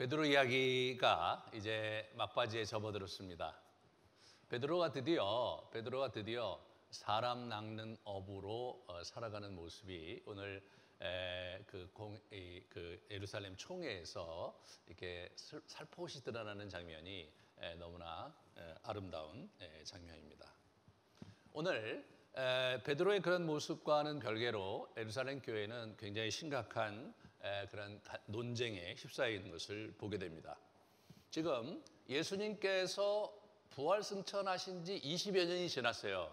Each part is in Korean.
베드로 이야기가 이제 막바지에 접어들었습니다. 베드로가 드디어 사람 낚는 어부로 살아가는 모습이 오늘 그 예루살렘 총회에서 이렇게 살포시 드러나는 장면이 너무나 아름다운 장면입니다. 오늘 베드로의 그런 모습과는 별개로 예루살렘 교회는 굉장히 심각한 그런 논쟁에 휩싸여 있는 것을 보게 됩니다. 지금 예수님께서 부활 승천하신 지 20여 년이 지났어요.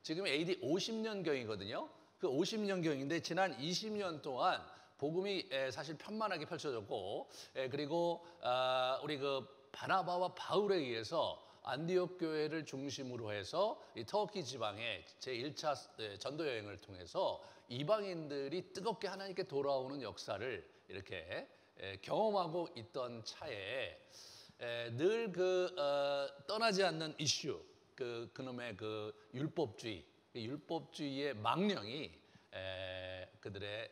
지금 AD 50년경이거든요. 그 50년경인데 지난 20년 동안 복음이 사실 편만하게 펼쳐졌고, 그리고 우리 그 바나바와 바울에 의해서 안디옥 교회를 중심으로 해서 이 터키 지방에 제1차 전도 여행을 통해서 이방인들이 뜨겁게 하나님께 돌아오는 역사를 이렇게 경험하고 있던 차에 늘 떠나지 않는 이슈, 그놈의 그 율법주의의 망령이 그들의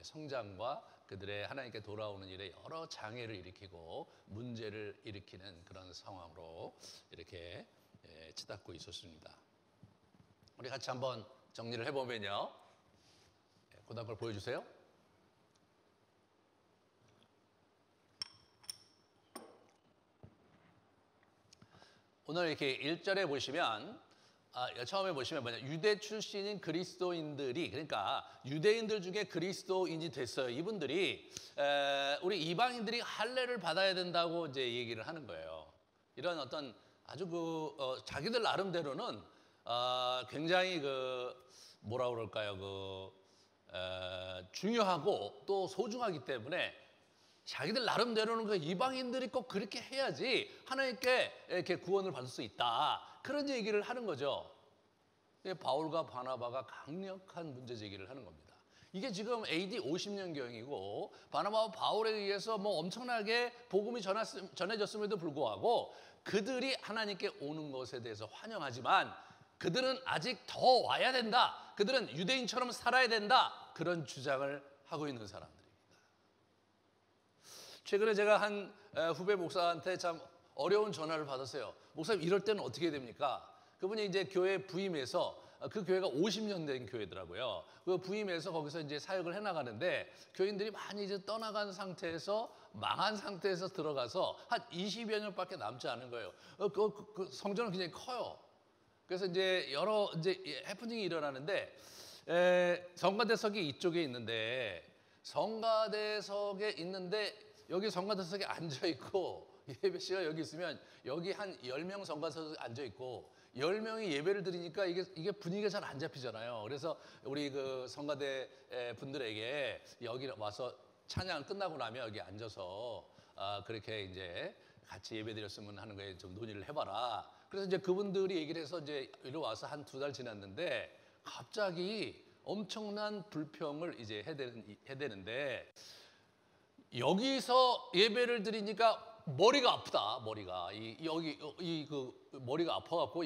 성장과 그들의 하나님께 돌아오는 일에 여러 장애를 일으키고 문제를 일으키는 그런 상황으로 이렇게 치닫고 있었습니다. 우리 같이 한번 정리를 해보면요. 그다음 걸 보여주세요. 오늘 이렇게 1절에 보시면 처음에 보시면 유대 출신인 그리스도인들이, 그러니까 유대인들 중에 그리스도인이 됐어요. 이분들이 우리 이방인들이 할례를 받아야 된다고 이제 얘기를 하는 거예요. 이런 어떤 아주 자기들 나름대로는 굉장히 뭐라 그럴까요? 중요하고 또 소중하기 때문에 자기들 나름대로는 그 이방인들이 꼭 그렇게 해야지 하나님께 이렇게 구원을 받을 수 있다. 그런 얘기를 하는 거죠. 바울과 바나바가 강력한 문제 제기를 하는 겁니다. 이게 지금 AD 50년경이고 바나바와 바울에 의해서 엄청나게 복음이 전해졌음에도 불구하고 그들이 하나님께 오는 것에 대해서 환영하지만 그들은 아직 더 와야 된다. 그들은 유대인처럼 살아야 된다. 그런 주장을 하고 있는 사람들입니다. 최근에 제가 한 후배 목사한테 참 어려운 전화를 받았어요. 목사님, 이럴 때는 어떻게 해야 됩니까? 그분이 이제 교회 부임해서, 그 교회가 50년 된 교회더라고요. 그 부임해서 거기서 이제 사역을 해나가는데 교인들이 많이 이제 떠나간 상태에서 망한 상태에서 들어가서 한 20여 년밖에 남지 않은 거예요. 그 성전은 굉장히 커요. 그래서 이제 여러 해프닝이 일어나는데 성가대석이 이쪽에 있는데 여기 성가대석에 앉아 있고 예배 시간 여기 있으면 여기 한 10명 성가대석에 앉아 있고 10명이 예배를 드리니까 이게 분위기가 잘 안 잡히잖아요. 그래서 우리 그 성가대 분들에게 여기 와서 찬양 끝나고 나면 여기 앉아서 그렇게 이제 같이 예배 드렸으면 하는 거에 좀 논의를 해봐라. 그래서 이제 그분들이 얘기를 해서 이제 이리 와서 한 2달 지났는데 갑자기 엄청난 불평을 이제 해야 되는데 여기서 예배를 드리니까 머리가 아프다. 머리가 머리가 아파갖고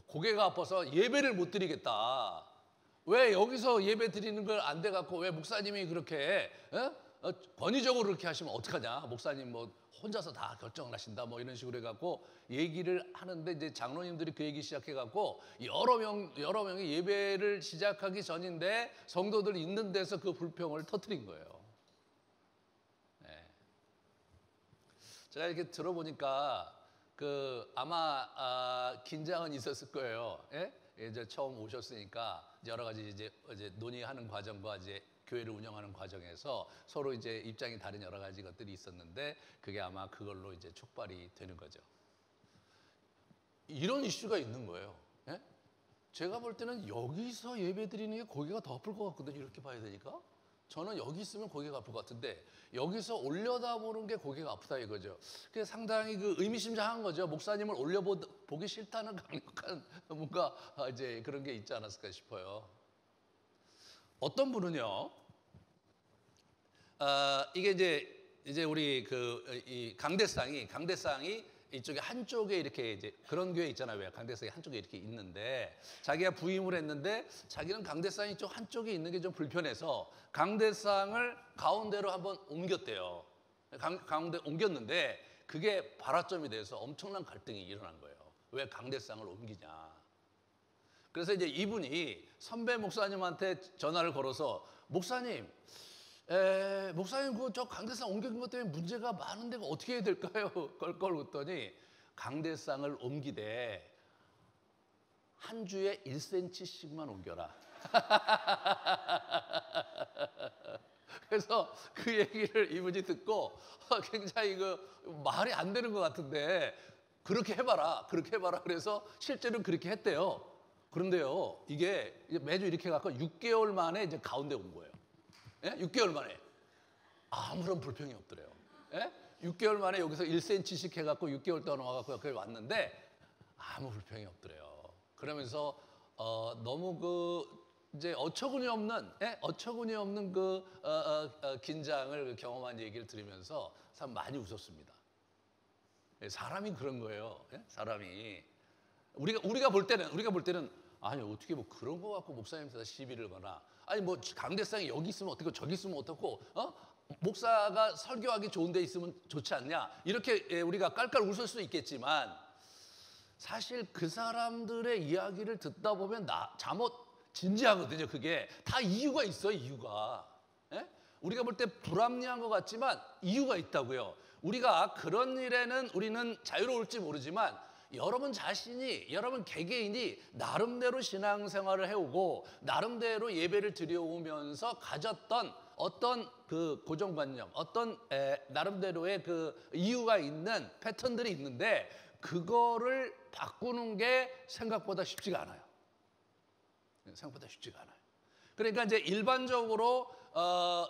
고개가 아파서 예배를 못 드리겠다. 왜 여기서 예배 드리는 걸 안 돼갖고 왜 목사님이 그렇게 권위적으로 그렇게 하시면 어떡하냐? 목사님 혼자서 다 결정을 하신다. 이런 식으로 해갖고 얘기를 하는데 이제 장로님들이 그 얘기 시작해갖고 여러 명이 예배를 시작하기 전인데 성도들 있는 데서 그 불평을 터뜨린 거예요. 제가 이렇게 들어보니까 아마 긴장은 있었을 거예요. 예? 이제 처음 오셨으니까 여러 가지 이제 논의하는 과정과 이제 교회를 운영하는 과정에서 서로 이제 입장이 다른 여러 가지 것들이 있었는데 그게 아마 그걸로 이제 촉발이 되는 거죠. 이런 이슈가 있는 거예요. 예? 제가 볼 때는 여기서 예배 드리는 게 고개가 더 아플 것 같거든요. 이렇게 봐야 되니까. 저는 여기 있으면 고개가 아플 것 같은데 여기서 올려다보는 게 고개가 아프다 이거죠. 그게 상당히 의미심장한 거죠. 목사님을 올려보기 싫다는 강력한 뭔가 이제 그런 게 있지 않았을까 싶어요. 어떤 분은요, 이게 이제 우리 이 강대상이 이쪽에 한쪽에 이렇게 이제 그런 교회 있잖아요. 왜 강대상이 한쪽에 이렇게 있는데 자기가 부임을 했는데 자기는 강대상이 좀 한쪽에 있는 게 좀 불편해서 강대상을 가운데로 한번 옮겼대요. 가운데 옮겼는데 그게 발화점이 돼서 엄청난 갈등이 일어난 거예요. 왜 강대상을 옮기냐. 그래서 이제 이분이 선배 목사님한테 전화를 걸어서 목사님 저 강대상 옮긴 것 때문에 문제가 많은데 어떻게 해야 될까요? 걸 그랬더니 강대상을 옮기되 한 주에 1cm씩만 옮겨라. 그래서 그 얘기를 이분이 듣고 굉장히 말이 안 되는 것 같은데 그렇게 해봐라. 그래서 실제로 그렇게 했대요. 그런데요, 이게 매주 이렇게 갖고 6개월 만에 이제 가운데 온 거예요. 예? 6개월 만에. 아무런 불평이 없더래요. 예? 6개월 만에 여기서 1cm씩 해갖고 6개월 동안 와갖고 여기 왔는데 아무 불평이 없더래요. 그러면서 너무 이제 어처구니 없는 긴장을 경험한 얘기를 들으면서 참 많이 웃었습니다. 사람이 그런 거예요. 예? 사람이 우리가 볼 때는 아니 어떻게 뭐 그런 거 갖고 목사님한테 시비를 거나 아니 뭐 강대상이 여기 있으면 어떻고 저기 있으면 어떻고 목사가 설교하기 좋은 데 있으면 좋지 않냐 이렇게 우리가 깔깔 웃을 수 있겠지만 사실 그 사람들의 이야기를 듣다 보면 잠옷 진지하거든요. 그게 다 이유가 있어요. 이유가. 예? 우리가 볼 때 불합리한 것 같지만 이유가 있다고요. 우리가 그런 일에는 우리는 자유로울지 모르지만 여러분 개개인이 나름대로 신앙생활을 해오고 나름대로 예배를 드려오면서 가졌던 어떤 그 고정관념, 어떤 나름대로의 그 이유가 있는 패턴들이 있는데 그거를 바꾸는 게 생각보다 쉽지가 않아요. 그러니까 이제 일반적으로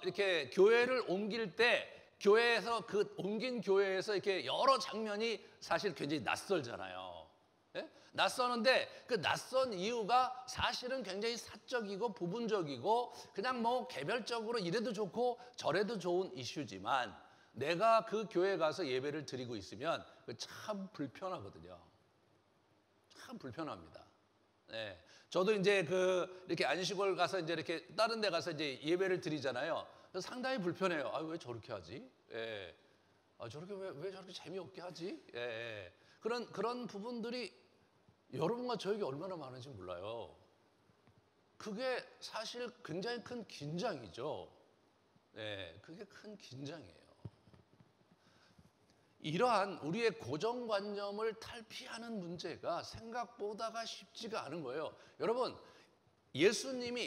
이렇게 교회를 옮길 때 교회에서 옮긴 교회에서 이렇게 여러 장면이 사실 굉장히 낯설잖아요. 예? 낯서는데 그 낯선 이유가 사실은 굉장히 사적이고 부분적이고 그냥 뭐 개별적으로 이래도 좋고 저래도 좋은 이슈지만 내가 그 교회 가서 예배를 드리고 있으면 참 불편하거든요. 참 불편합니다. 네. 저도 이제 이렇게 안식월 가서 이제 이렇게 다른 데 가서 이제 예배를 드리잖아요. 상당히 불편해요. 아, 왜 저렇게 하지? 예. 저렇게 왜 저렇게 재미없게 하지? 예. 그런 부분들이 여러분과 저에게 얼마나 많은지 몰라요. 그게 사실 굉장히 큰 긴장이죠. 예. 그게 큰 긴장이에요. 이러한 우리의 고정관념을 탈피하는 문제가 생각보다가 쉽지가 않은 거예요. 여러분,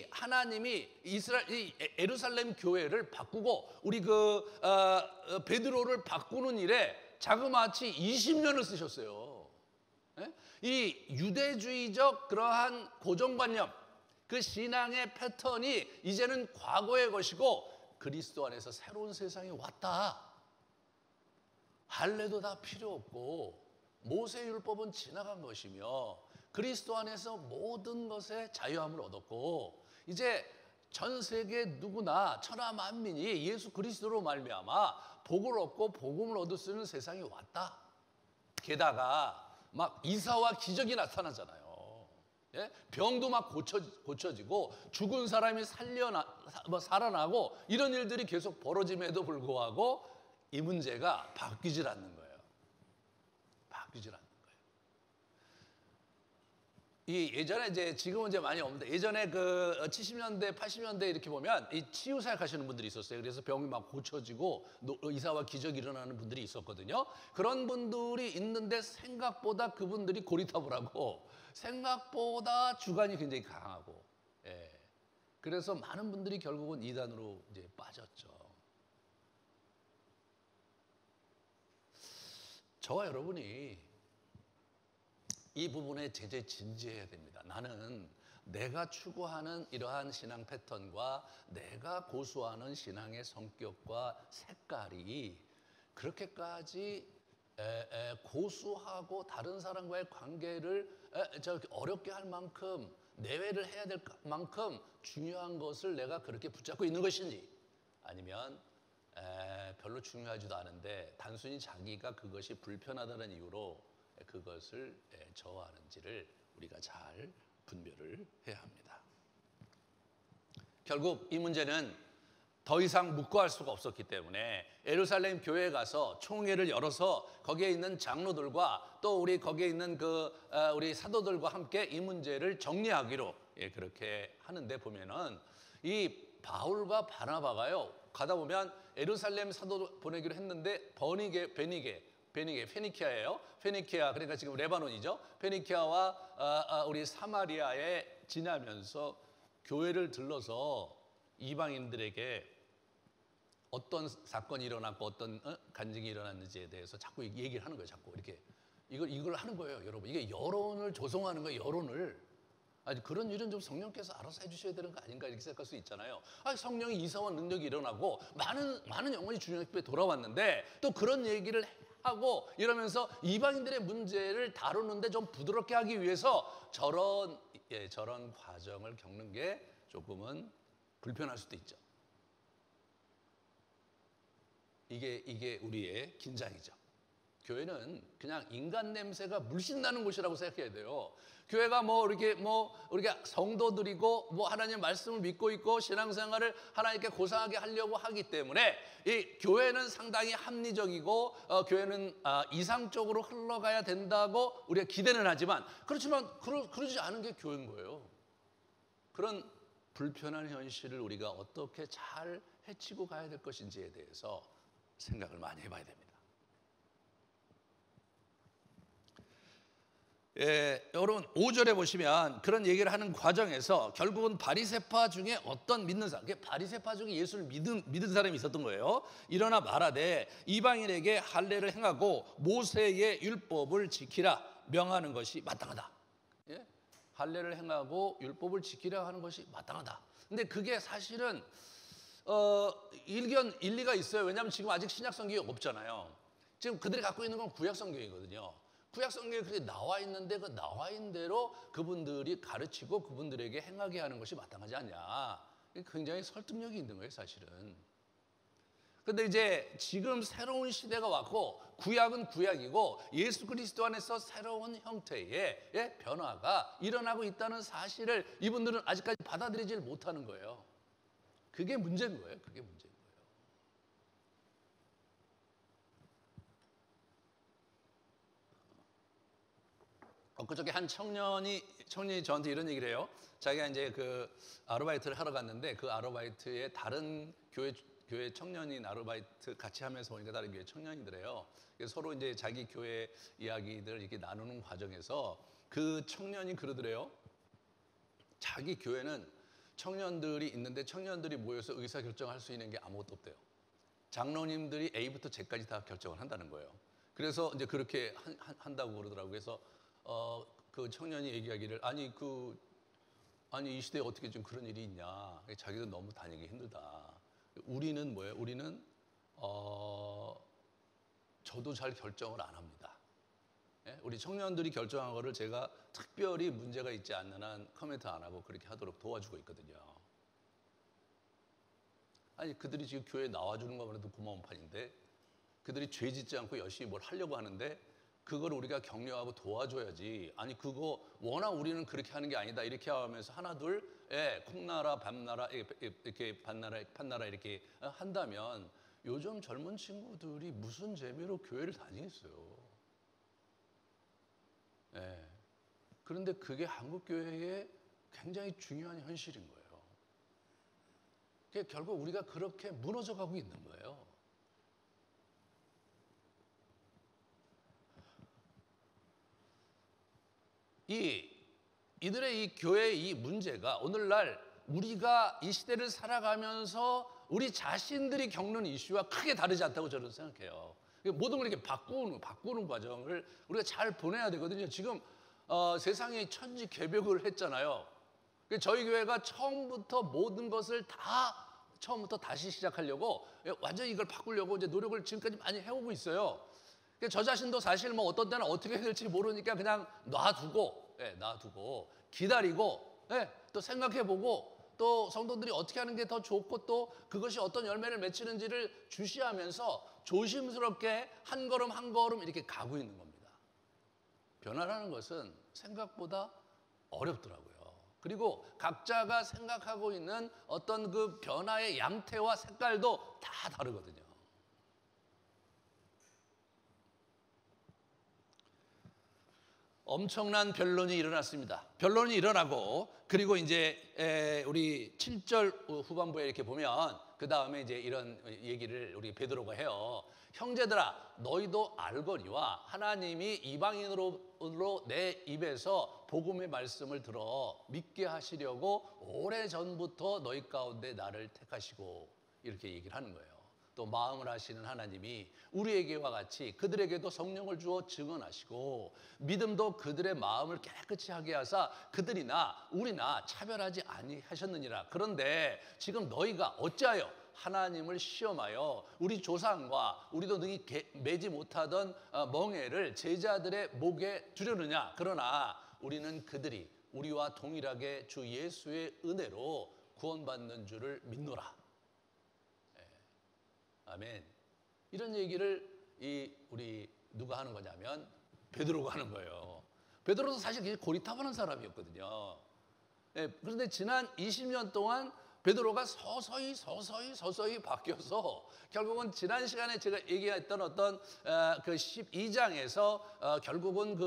하나님이 예루살렘 교회를 바꾸고 우리 베드로를 바꾸는 일에 자그마치 20년을 쓰셨어요. 예? 이 유대주의적 그러한 고정관념, 그 신앙의 패턴이 이제는 과거의 것이고 그리스도 안에서 새로운 세상이 왔다. 할례도 다 필요 없고 모세율법은 지나간 것이며 그리스도 안에서 모든 것에 자유함을 얻었고 이제 전 세계 누구나 천하 만민이 예수 그리스도로 말미암아 복을 얻고 복음을 얻을 수 있는 세상이 왔다. 게다가 막 이사와 기적이 나타나잖아요. 예? 병도 막 고쳐지고 죽은 사람이 살아나고 이런 일들이 계속 벌어짐에도 불구하고 이 문제가 바뀌질 않는 거예요. 예전에 지금은 이제 많이 없는데 예전에 70년대, 80년대 이렇게 보면 이 치유 사역하시는 분들이 있었어요. 그래서 병이 막 고쳐지고 의사와 기적이 일어나는 분들이 있었거든요. 그런 분들이 있는데 생각보다 그분들이 고리타분하고 생각보다 주관이 굉장히 강하고, 예. 그래서 많은 분들이 결국은 이단으로 이제 빠졌죠. 저와 여러분이 이 부분에 제재 진지해야 됩니다. 나는 내가 추구하는 이러한 신앙 패턴과 내가 고수하는 신앙의 성격과 색깔이 그렇게까지 고수하고 다른 사람과의 관계를 어렵게 할 만큼 내외를 해야 될 만큼 중요한 것을 내가 그렇게 붙잡고 있는 것인지 아니면 별로 중요하지도 않은데 단순히 자기가 그것이 불편하다는 이유로 그것을 저하는지를 우리가 잘 분별을 해야 합니다. 결국 이 문제는 더 이상 묵과할 수가 없었기 때문에 예루살렘 교회에 가서 총회를 열어서 거기에 있는 장로들과 또 우리 거기에 있는 우리 사도들과 함께 이 문제를 정리하기로 그렇게 하는데 보면은 이 바울과 바나바가요 가다 보면 예루살렘 사도 보내기로 했는데 페니키아예요. 페니키아 그러니까 지금 레바논이죠. 페니키아와 우리 사마리아에 지나면서 교회를 들러서 이방인들에게 어떤 사건이 일어났고 어떤 간증이 일어났는지에 대해서 자꾸 얘기를 하는 거예요. 자꾸 이렇게 이걸 하는 거예요, 여러분. 이게 여론을 조성하는 거예요, 여론을. 아니 그런 일은 좀 성령께서 알아서 해주셔야 되는 거 아닌가 이렇게 생각할 수 있잖아요. 성령이 이사와 능력이 일어나고 많은 영혼이 주님 앞에 돌아왔는데 또 그런 얘기를 하고 이러면서 이방인들의 문제를 다루는데 좀 부드럽게 하기 위해서 저런 과정을 겪는 게 조금은 불편할 수도 있죠. 이게 우리의 긴장이죠. 교회는 그냥 인간 냄새가 물씬 나는 곳이라고 생각해야 돼요. 교회가 우리가 성도들이고 하나님 말씀을 믿고 있고 신앙생활을 하나님께 고상하게 하려고 하기 때문에 이 교회는 상당히 합리적이고 교회는 이상적으로 흘러가야 된다고 우리가 기대는 하지만 그러지 않은 게 교회인 거예요. 그런 불편한 현실을 우리가 어떻게 잘 헤치고 가야 될 것인지에 대해서 생각을 많이 해봐야 됩니다. 여러분 5절에 보시면 그런 얘기를 하는 과정에서 결국은 바리새파 중에 어떤 믿는 사람, 바리새파 중에 예수를 믿은 사람이 있었던 거예요. 일어나 말하되 이방인에게 할례를 행하고 모세의 율법을 지키라 명하는 것이 마땅하다. 할례를 행하고 율법을 지키라 하는 것이 마땅하다. 근데 그게 사실은 일리가 있어요. 왜냐하면 지금 아직 신약 성경이 없잖아요. 지금 그들이 갖고 있는 건 구약 성경이거든요. 구약 성경에 그게 나와 있는데 그 나와 있는 대로 그분들이 가르치고 그분들에게 행하게 하는 것이 마땅하지 않냐. 굉장히 설득력이 있는 거예요, 사실은. 그런데 이제 지금 새로운 시대가 왔고 구약은 구약이고 예수 그리스도 안에서 새로운 형태의 변화가 일어나고 있다는 사실을 이분들은 아직까지 받아들이지 못하는 거예요. 그게 문제인 거예요. 그게 문제인 거예요. 그저께 한 청년이 저한테 이런 얘기를 해요. 자기가 이제 그 아르바이트를 하러 갔는데 그 아르바이트에 다른 교회 청년인 아르바이트 같이 하면서 보니까 다른 교회 청년이더래요. 그래서 서로 이제 자기 교회 이야기들을 이렇게 나누는 과정에서 그 청년이 그러더래요. 자기 교회는 청년들이 있는데 청년들이 모여서 의사 결정할 수 있는 게 아무것도 없대요. 장로님들이 A부터 Z까지 다 결정을 한다는 거예요. 그래서 이제 그렇게 한다고 그러더라고요. 그래서 그 청년이 얘기하기를 아니 이 시대에 어떻게 좀 그런 일이 있냐. 자기도 너무 다니기 힘들다. 우리는 뭐예요? 우리는 저도 잘 결정을 안 합니다. 우리 청년들이 결정한 거를 제가 특별히 문제가 있지 않는 한 코멘트 안 하고 그렇게 하도록 도와주고 있거든요. 아니 그들이 지금 교회에 나와주는 것만 해도 고마운 판인데 그들이 죄 짓지 않고 열심히 뭘 하려고 하는데 그걸 우리가 격려하고 도와줘야지. 아니 그거 워낙 우리는 그렇게 하는 게 아니다 이렇게 하면서 하나 둘 콩나라 밤나라 이렇게 판나라 이렇게 한다면 요즘 젊은 친구들이 무슨 재미로 교회를 다니겠어요. 그런데 그게 한국 교회의 굉장히 중요한 현실인 거예요. 결국 우리가 그렇게 무너져가고 있는 거예요. 이들의 이 교회의 이 문제가 오늘날 우리가 이 시대를 살아가면서 우리 자신들이 겪는 이슈와 크게 다르지 않다고 저는 생각해요. 모든 걸 이렇게 바꾸는 과정을 우리가 잘 보내야 되거든요. 지금 세상이 천지개벽을 했잖아요. 저희 교회가 처음부터 모든 것을 처음부터 다시 시작하려고 완전히 이걸 바꾸려고 이제 노력을 지금까지 많이 해오고 있어요. 저 자신도 사실 어떤 때는 어떻게 해야 될지 모르니까 그냥 놔두고 기다리고 또 생각해보고 또 성도들이 어떻게 하는 게 더 좋고 또 그것이 어떤 열매를 맺히는지를 주시하면서 조심스럽게 한 걸음 한 걸음 이렇게 가고 있는 겁니다. 변화라는 것은 생각보다 어렵더라고요. 그리고 각자가 생각하고 있는 어떤 그 변화의 양태와 색깔도 다 다르거든요. 엄청난 변론이 일어났습니다. 변론이 일어나고 그리고 이제 우리 7절 후반부에 이렇게 보면 그 다음에 이제 이런 얘기를 우리 베드로가 해요. 형제들아 너희도 알거니와 하나님이 이방인으로 내 입에서 복음의 말씀을 들어 믿게 하시려고 오래전부터 너희 가운데 나를 택하시고 이렇게 얘기를 하는 거예요. 또 마음을 하시는 하나님이 우리에게와 같이 그들에게도 성령을 주어 증언하시고 믿음도 그들의 마음을 깨끗이 하게 하사 그들이나 우리나 차별하지 아니하셨느니라. 그런데 지금 너희가 어찌하여 하나님을 시험하여 우리 조상과 우리도 능히 매지 못하던 멍에를 제자들의 목에 두려느냐. 그러나 우리는 그들이 우리와 동일하게 주 예수의 은혜로 구원받는 줄을 믿노라. 아멘. 이런 얘기를 우리 누가 하는 거냐면 베드로가 하는 거예요. 베드로도 사실 고리타분한 사람이었거든요. 그런데 지난 20년 동안 베드로가 서서히 바뀌어서 결국은 지난 시간에 제가 얘기했던 어떤 그 12장에서 결국은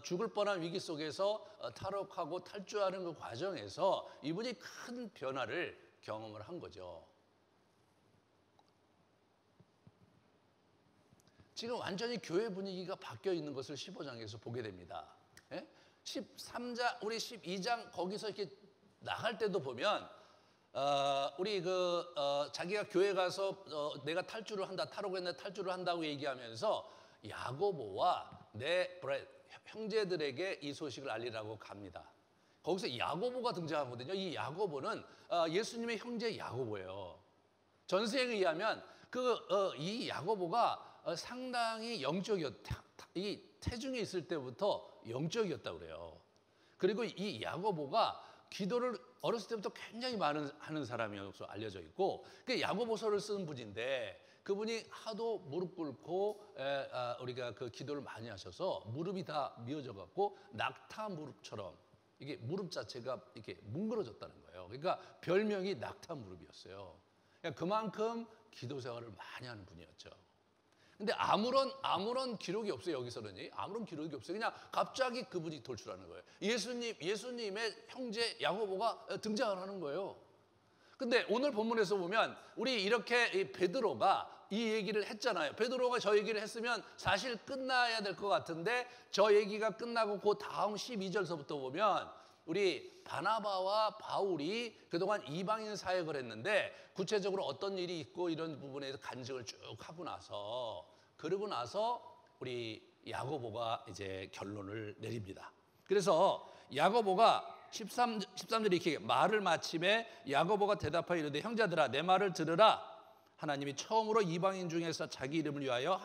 죽을 뻔한 위기 속에서 탈옥하고 탈주하는 그 과정에서 이분이 큰 변화를 경험을 한 거죠. 지금 완전히 교회 분위기가 바뀌어 있는 것을 15장에서 보게 됩니다. 13장, 우리 12장 거기서 이렇게 나갈 때도 보면 우리 자기가 교회 가서 내가 탈주를 한다, 탈옥했는데 탈주를 한다고 얘기하면서 야고보와 내 형제들에게 이 소식을 알리라고 갑니다. 거기서 야고보가 등장하거든요. 이 야고보는 예수님의 형제 야고보예요. 전세에 의하면 이 야고보가 상당히 이 태중에 있을 때부터 영적이었다고 그래요. 그리고 이 야고보가 기도를 어렸을 때부터 굉장히 하는 사람이어서 알려져 있고 그 야고보서를 쓰는 분인데 그분이 하도 무릎 꿇고 우리가 그 기도를 많이 하셔서 무릎이 다 미어져 갖고 낙타 무릎처럼 이게 무릎 자체가 이렇게 뭉그러졌다는 거예요. 그러니까 별명이 낙타 무릎이었어요. 그러니까 그만큼 기도 생활을 많이 하는 분이었죠. 근데 아무런 기록이 없어요. 여기서는 아무런 기록이 없어요. 그냥 갑자기 그분이 돌출하는 거예요. 예수님의 형제 야고보가 등장을 하는 거예요. 근데 오늘 본문에서 보면 우리 이렇게 베드로가 이 얘기를 했잖아요. 베드로가 저 얘기를 했으면 사실 끝나야 될 것 같은데 저 얘기가 끝나고 그 다음 12절서부터 보면 우리 바나바와 바울이 그동안 이방인 사역을 했는데 구체적으로 어떤 일이 있고 이런 부분에서 간증을 쭉 하고 나서 그러고 나서 우리 야고보가 이제 결론을 내립니다. 그래서 야고보가 13절에 이렇게 말을 마침에 야고보가 대답하여 이르되 형제들아 내 말을 들으라. 하나님이 처음으로 이방인 중에서 자기 이름을 위하여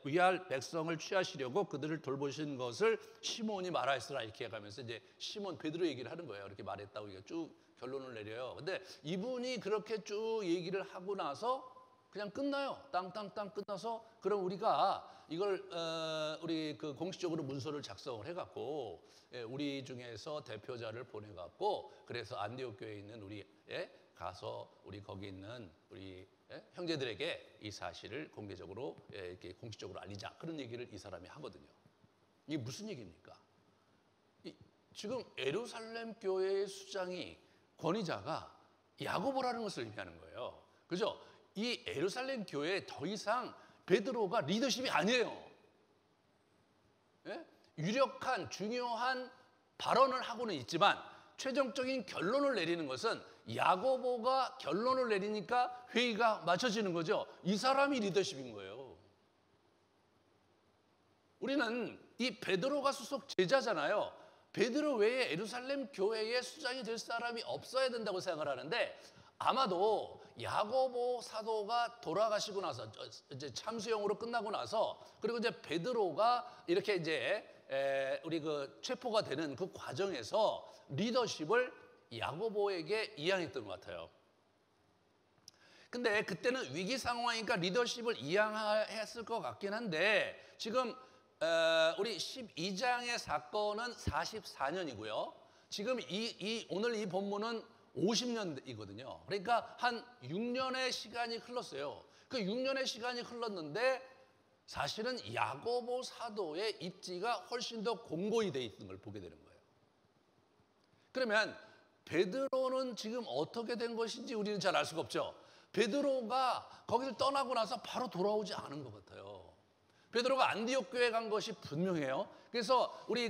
위할 백성을 취하시려고 그들을 돌보신 것을 시몬이 말하였으라. 이렇게 해가면서 이제 시몬 베드로 얘기를 하는 거예요. 이렇게 말했다고 쭉 결론을 내려요. 근데 이분이 그렇게 쭉 얘기를 하고 나서 그냥 끝나요. 땅땅땅 끝나서 그럼 우리가 이걸 우리 공식적으로 문서를 작성을 해갖고 우리 중에서 대표자를 보내갖고 그래서 안디옥 교회에 있는 우리 가서 우리 거기 있는 우리 형제들에게 이 사실을 공개적으로 이렇게 공식적으로 알리자. 그런 얘기를 이 사람이 하거든요. 이게 무슨 얘기입니까? 지금 예루살렘 교회의 수장이 권위자가 야고보라는 것을 의미하는 거예요. 그죠? 이 예루살렘 교회에 더 이상 베드로가 리더십이 아니에요. 유력한 중요한 발언을 하고는 있지만 최종적인 결론을 내리는 것은 야고보가 결론을 내리니까 회의가 맞춰지는 거죠. 이 사람이 리더십인 거예요. 우리는 이 베드로가 수석 제자잖아요. 베드로 외에 예루살렘 교회의 수장이 될 사람이 없어야 된다고 생각을 하는데 아마도 야고보 사도가 돌아가시고 나서 이제 참수형으로 끝나고 나서 그리고 이제 베드로가 이렇게 이제 우리 체포가 되는 그 과정에서 리더십을 야고보에게 이양했던 것 같아요. 근데 그때는 위기 상황이니까 리더십을 이양했을 것 같긴 한데 지금 우리 12장의 사건은 44년이고요. 지금 오늘 이 본문은 50년이거든요. 그러니까 한 6년의 시간이 흘렀어요. 그 6년의 시간이 흘렀는데 사실은 야고보 사도의 입지가 훨씬 더 공고히 돼 있는 걸 보게 되는 거예요. 그러면 베드로는 지금 어떻게 된 것인지 우리는 잘 알 수가 없죠. 베드로가 거기를 떠나고 나서 바로 돌아오지 않은 것 같아요. 베드로가 안디옥 교회 간 것이 분명해요. 그래서 우리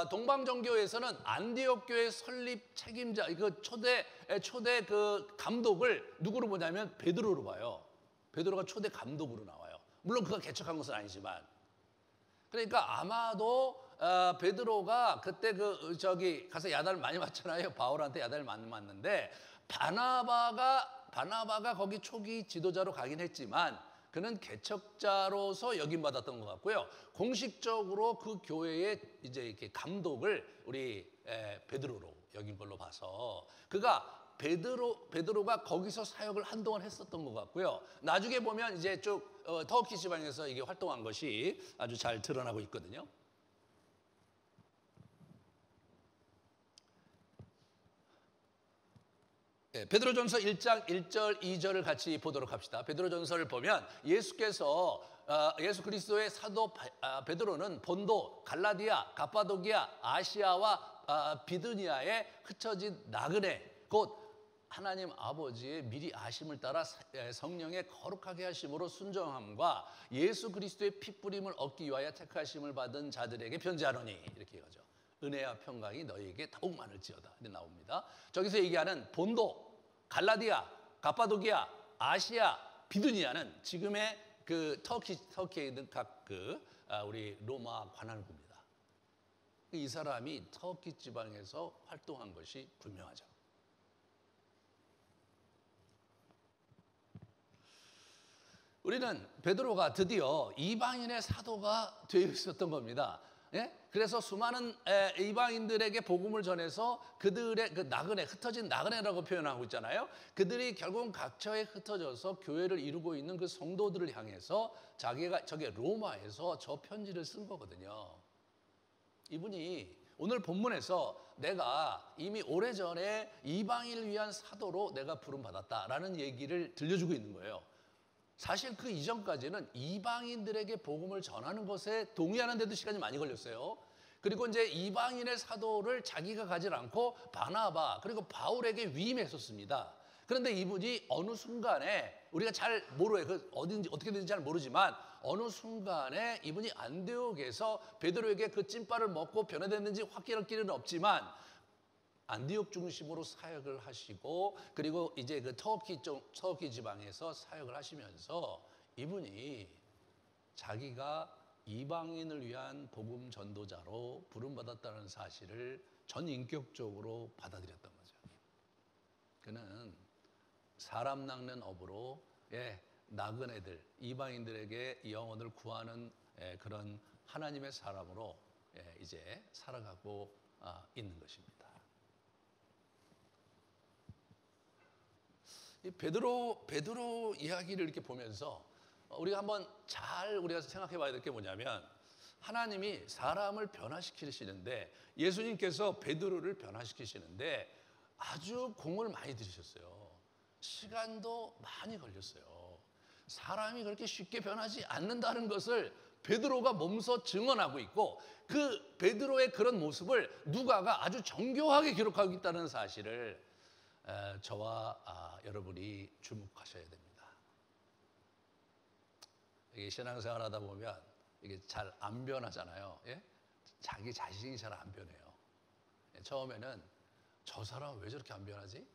동방정교에서는 안디옥 교회 설립 책임자, 초대 그 감독을 누구로 보냐면 베드로로 봐요. 베드로가 초대 감독으로 나와요. 물론 그가 개척한 것은 아니지만. 그러니까 아마도 베드로가 그때 가서 야단을 많이 맞잖아요. 바울한테 야단을 많이 맞는데 바나바가 거기 초기 지도자로 가긴 했지만 그는 개척자로서 역임받았던 것 같고요. 공식적으로 그 교회의 이제 이렇게 감독을 우리 베드로로 여긴 걸로 봐서 그가 베드로가 거기서 사역을 한동안 했었던 것 같고요. 나중에 보면 이제 쭉 터키 지방에서 이게 활동한 것이 아주 잘 드러나고 있거든요. 베드로전서 1장 1절 2절을 같이 보도록 합시다. 베드로전서를 보면 예수 그리스도의 사도 베드로는 본도, 갈라디아, 갑바도기아, 아시아와 비두니아에 흩어진 나그네 곧 하나님 아버지의 미리 아심을 따라 성령의 거룩하게 하심으로 순종함과 예수 그리스도의 핏부림을 얻기 위하여 택하심을 받은 자들에게 편지하노니 이렇게 이거죠. 은혜와 평강이 너희에게 더욱 많을지어다. 이렇게 나옵니다. 저기서 얘기하는 본도, 갈라디아, 갑바도기아, 아시아, 비두니아는 지금의 그 터키에 있는 각 우리 로마 관할구입니다. 이 사람이 터키 지방에서 활동한 것이 분명하죠. 우리는 베드로가 드디어 이방인의 사도가 되어 있었던 겁니다. 예? 그래서 수많은 이방인들에게 복음을 전해서 그들의 그 나그네, 흩어진 나그네라고 표현하고 있잖아요. 그들이 결국은 각처에 흩어져서 교회를 이루고 있는 그 성도들을 향해서 자기가 저게 로마에서 저 편지를 쓴 거거든요. 이분이 오늘 본문에서 내가 이미 오래전에 이방인을 위한 사도로 내가 부름받았다라는 얘기를 들려주고 있는 거예요. 사실 그 이전까지는 이방인들에게 복음을 전하는 것에 동의하는 데도 시간이 많이 걸렸어요. 그리고 이제 이방인의 사도를 자기가 가지 않고 바나바 그리고 바울에게 위임했었습니다. 그런데 이분이 어느 순간에 우리가 잘 모르요. 어딘지 어떻게 되는지 잘 모르지만 어느 순간에 이분이 안디옥에서 베드로에게 그 찐빠를 먹고 변화됐는지 확인할 길은 없지만 안디옥 중심으로 사역을 하시고 그리고 이제 그 터키 지방에서 사역을 하시면서 이분이 자기가 이방인을 위한 복음 전도자로 부름받았다는 사실을 전인격적으로 받아들였던 거죠. 그는 사람 낚는 업으로 나그네들, 이방인들에게 영혼을 구하는 그런 하나님의 사람으로 이제 살아가고 있는 것입니다. 이 베드로 이야기를 이렇게 보면서 우리가 한번 우리가 생각해 봐야 될 게 뭐냐면 하나님이 사람을 변화시키시는데 예수님께서 베드로를 변화시키시는데 아주 공을 많이 들이셨어요. 시간도 많이 걸렸어요. 사람이 그렇게 쉽게 변하지 않는다는 것을 베드로가 몸소 증언하고 있고 그 베드로의 그런 모습을 누가가 아주 정교하게 기록하고 있다는 사실을 저와 여러분이 주목하셔야 됩니다. 이게 신앙생활 하다 보면 이게 잘 안 변하잖아요. 예? 자기 자신이 잘 안 변해요. 처음에는 저 사람은 왜 저렇게 안 변하지?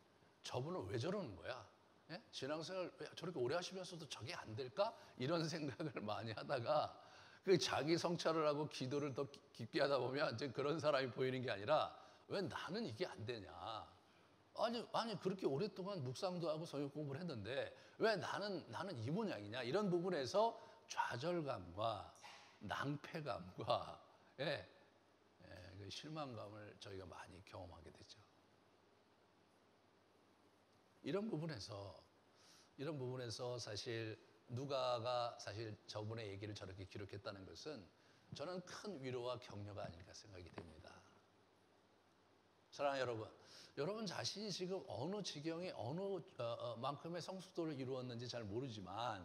저분은 왜 저러는 거야? 예? 신앙생활 왜 저렇게 오래 하시면서도 저게 안 될까? 이런 생각을 많이 하다가 그 자기 성찰을 하고 기도를 더 깊게 하다 보면 이제 그런 사람이 보이는 게 아니라 왜 나는 이게 안 되냐? 아니 그렇게 오랫동안 묵상도 하고 성경 공부를 했는데 왜 나는 이 모양이냐? 이런 부분에서 좌절감과 낭패감과 그 실망감을 저희가 많이 경험하게 되죠. 이런 부분에서 사실 누가가 사실 저분의 얘기를 저렇게 기록했다는 것은 저는 큰 위로와 격려가 아닐까 생각이 됩니다. 사랑하는 여러분, 여러분 자신이 지금 어느 지경에 어느 만큼의 성숙도를 이루었는지 잘 모르지만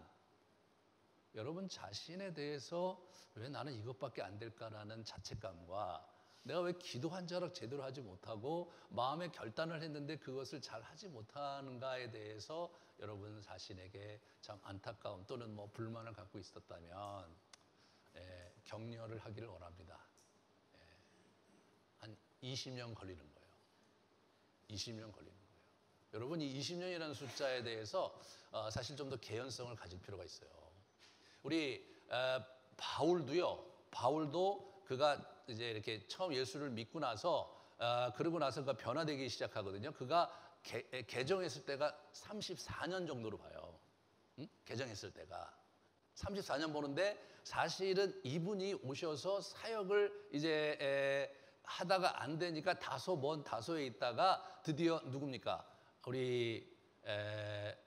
여러분 자신에 대해서 왜 나는 이것밖에 안 될까라는 자책감과 내가 왜 기도 한 자락 제대로 하지 못하고 마음의 결단을 했는데 그것을 잘 하지 못하는가에 대해서 여러분 자신에게 참 안타까움 또는 뭐 불만을 갖고 있었다면 격려를 하기를 원합니다. 한 20년 걸리는 거예요. 20년 걸리는 거예요. 여러분 이 20년이라는 숫자에 대해서 사실 좀 더 개연성을 가질 필요가 있어요. 우리 바울도 그가 이제 이렇게 처음 예수를 믿고 나서 그러고 나서 그가 변화되기 시작하거든요. 그가 개정했을 때가 34년 정도로 봐요. 응? 개정했을 때가 34년 보는데 사실은 이분이 오셔서 사역을 이제 하다가 안 되니까 먼 다소에 있다가 드디어 누굽니까? 우리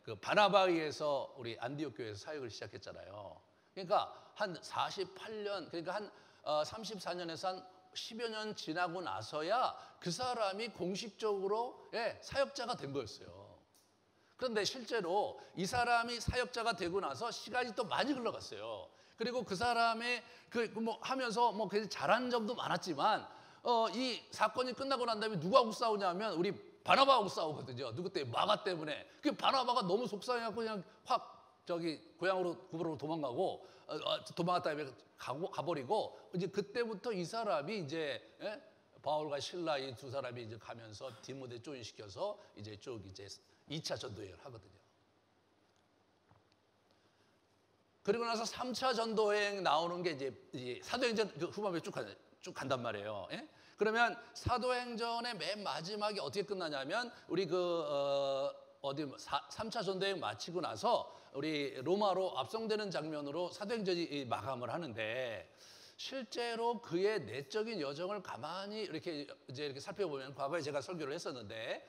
그 바나바에 의해서 우리 안디옥 교회에서 사역을 시작했잖아요. 그러니까 한 48년, 그러니까 한 34년에서 한 10여 년 지나고 나서야 그 사람이 공식적으로 사역자가 된 거였어요. 그런데 실제로 이 사람이 사역자가 되고 나서 시간이 또 많이 흘러갔어요. 그리고 그 사람의 뭐 하면서 뭐 잘한 점도 많았지만 이 사건이 끝나고 난 다음에 누구하고 싸우냐면 우리 바나바하고 싸우거든요. 누구 때문에? 마가 때문에. 그 바나바가 너무 속상해갖고 그냥 확 고향으로 구부로 도망가고 도망갔다 가버리고 이제 그때부터 이 사람이 이제 바울과 실라 이 두 사람이 이제 가면서 디모데 조인시켜서 이제 2차 전도여행을 하거든요. 그리고 나서 3차 전도여행 나오는 게 이제 사도행전 후반부에 쭉 간단 말이에요. 그러면 사도행전의 맨 마지막에 어떻게 끝나냐면 우리 3차 전도여행 마치고 나서 우리 로마로 압송되는 장면으로 사도행전이 마감을 하는데 실제로 그의 내적인 여정을 가만히 이렇게 살펴보면 과거에 제가 설교를 했었는데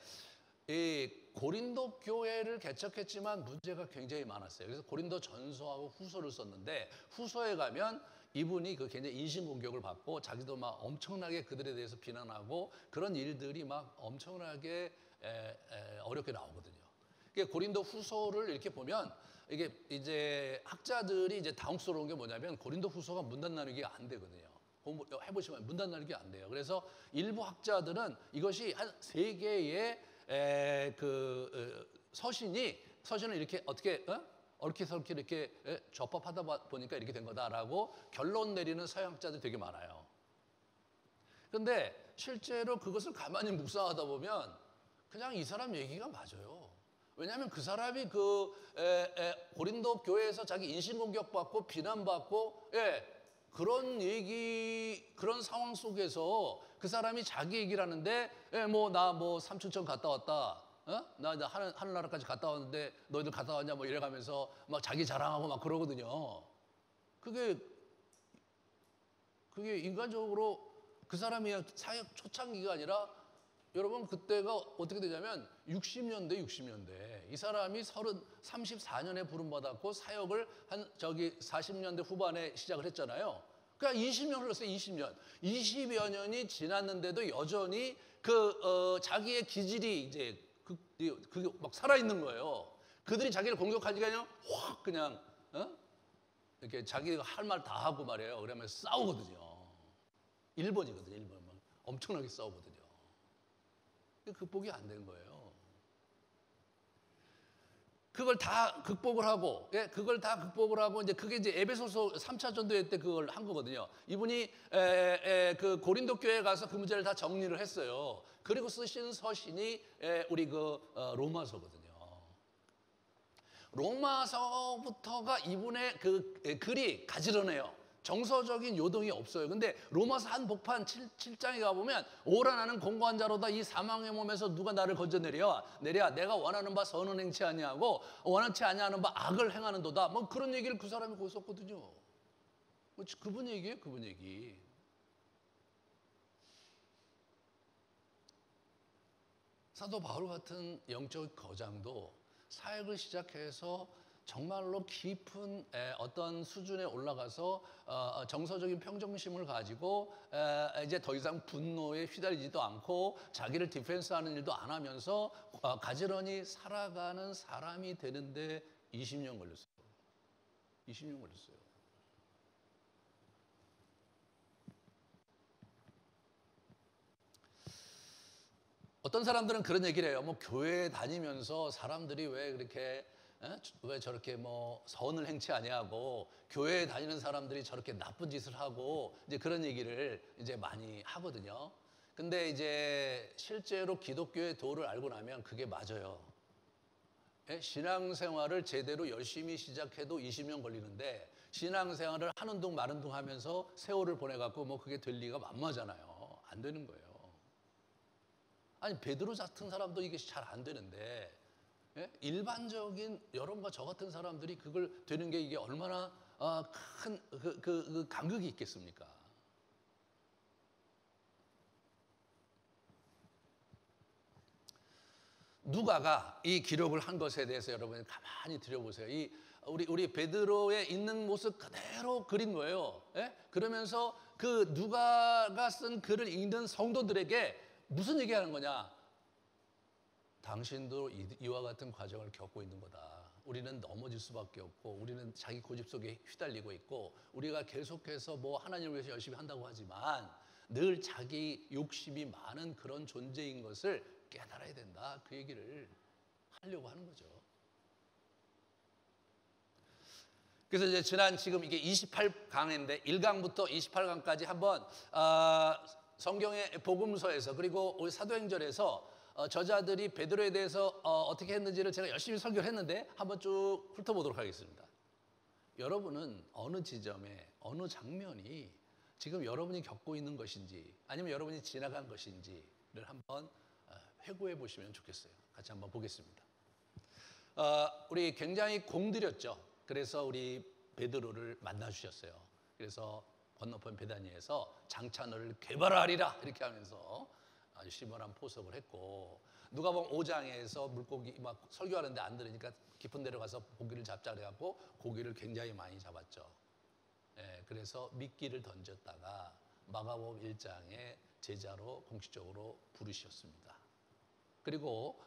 이 고린도 교회를 개척했지만 문제가 굉장히 많았어요. 그래서 고린도 전서하고 후서를 썼는데 후서에 가면 이분이 굉장히 인신공격을 받고 자기도 막 엄청나게 그들에 대해서 비난하고 그런 일들이 막 엄청나게 어렵게 나오거든요. 고린도 후서를 이렇게 보면 이게 이제 학자들이 이제 당혹스러운 게 뭐냐면 고린도 후서가 문단 나누기가 안 되거든요. 공부해보시면 문단 나누기 안 돼요. 그래서 일부 학자들은 이것이 한 3개의 서신을 이렇게 어떻게 얽히설키 이렇게 접합하다 보니까 이렇게 된 거다라고 결론 내리는 서양학자들이 되게 많아요. 그런데 실제로 그것을 가만히 묵상하다 보면 그냥 이 사람 얘기가 맞아요. 왜냐하면 그 사람이 고린도 교회에서 자기 인신공격받고 비난받고 그런 상황 속에서 그 사람이 자기 얘기를 하는데 나 삼춘천 갔다 왔다. 나 하늘나라까지 갔다 왔는데 너희들 갔다 왔냐 뭐 이래가면서 막 자기 자랑하고 막 그러거든요. 그게 인간적으로 그 사람이 사역 초창기가 아니라 여러분 그때가 어떻게 되냐면 60년대 이 사람이 34년에 부름받았고 사역을 40년대 후반에 시작을 했잖아요. 그러니까 20년 흘렀어요. 20여 년이 지났는데도 여전히 자기의 기질이 이제 그게 막 살아있는 거예요. 그들이 자기를 공격하니까 그냥 이렇게 자기가 할 말 다 하고 말이에요. 그러면 싸우거든요. 일본이거든요. 일본 엄청나게 싸우거든요. 극복이 안 된 거예요. 그걸 다 극복을 하고 이제 그게 이제 에베소서 3차 전도회 때 그걸 한 거거든요. 이분이 그 고린도 교회에 가서 그 문제를 다 정리를 했어요. 그리고 쓰신 서신이 우리 로마서거든요. 로마서부터가 이분의 글이 가지런해요. 정서적인 요동이 없어요. 근데 로마서 한복판 7장에 가보면 오라 나는 공고한 자로다 이 사망의 몸에서 누가 나를 건져내랴 내가 원하는 바 선은 행치 아니하고 원하지 아니하는 바 악을 행하는도다. 뭐 그런 얘기를 그 사람이 거기서 했거든요. 그분 얘기예요. 그분 얘기. 사도 바울 같은 영적 거장도 사역을 시작해서 정말로 깊은 어떤 수준에 올라가서 정서적인 평정심을 가지고 이제 더 이상 분노에 휘달리지도 않고 자기를 디펜스하는 일도 안 하면서 가지런히 살아가는 사람이 되는데 20년 걸렸어요. 20년 걸렸어요. 어떤 사람들은 그런 얘기를 해요. 뭐 교회 다니면서 사람들이 왜 그렇게 왜 저렇게 뭐 선을 행치 아니하고 교회에 다니는 사람들이 저렇게 나쁜 짓을 하고 이제 그런 얘기를 이제 많이 하거든요. 근데 이제 실제로 기독교의 도를 알고 나면 그게 맞아요. 신앙생활을 제대로 열심히 시작해도 20년 걸리는데 신앙생활을 하는 둥 마는 둥 하면서 세월을 보내갖고 뭐 그게 될 리가 만무하잖아요. 안 되는 거예요. 아니 베드로 같은 사람도 이게 잘 안 되는데 일반적인 여러분과 저 같은 사람들이 그걸 되는 게 이게 얼마나 큰 그 간극이 있겠습니까? 누가가 이 기록을 한 것에 대해서 여러분이 가만히 들여보세요. 우리 베드로의 있는 모습 그대로 그린 거예요. 그러면서 그 누가가 쓴 글을 읽는 성도들에게 무슨 얘기하는 거냐? 당신도 이와 같은 과정을 겪고 있는 거다. 우리는 넘어질 수밖에 없고 우리는 자기 고집 속에 휘달리고 있고 우리가 계속해서 뭐 하나님을 위해서 열심히 한다고 하지만 늘 자기 욕심이 많은 그런 존재인 것을 깨달아야 된다. 그 얘기를 하려고 하는 거죠. 그래서 이제 지금 이게 28강인데 1강부터 28강까지 한번 성경의 복음서에서 그리고 우리 사도행전에서 저자들이 베드로에 대해서 어떻게 했는지를 제가 열심히 설교를 했는데 한번 쭉 훑어보도록 하겠습니다. 여러분은 어느 지점에 어느 장면이 지금 여러분이 겪고 있는 것인지 아니면 여러분이 지나간 것인지를 한번 회고해 보시면 좋겠어요. 같이 한번 보겠습니다. 우리 굉장히 공들였죠. 그래서 우리 베드로를 만나 주셨어요. 그래서 건너편 베다니에서 장차 너를 괴발하리라 이렇게 하면서 아주 심원한 포석을 했고 누가복음 5장에서 물고기 막 설교하는데 안 들으니까 깊은 데로 가서 고기를 잡자 그래갖고 고기를 굉장히 많이 잡았죠. 그래서 미끼를 던졌다가 마가복음 1장에 제자로 공식적으로 부르셨습니다. 그리고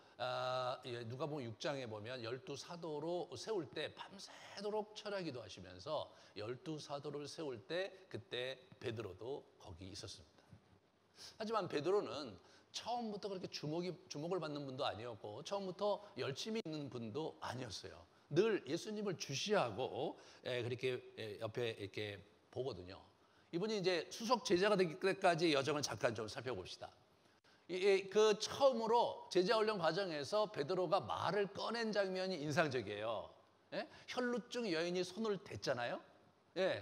누가복음 6장에 보면 12사도로 세울 때 밤새도록 철야기도 하시면서 12사도를 세울 때 그때 베드로도 거기 있었습니다. 하지만 베드로는 처음부터 그렇게 주목을 받는 분도 아니었고 처음부터 열심히 있는 분도 아니었어요. 늘 예수님을 주시하고 그렇게 옆에 이렇게 보거든요. 이분이 이제 수석 제자가 되기 때까지 여정을 잠깐 좀 살펴봅시다. 그 처음으로 제자 훈련 과정에서 베드로가 말을 꺼낸 장면이 인상적이에요. 혈루증 여인이 손을 댔잖아요.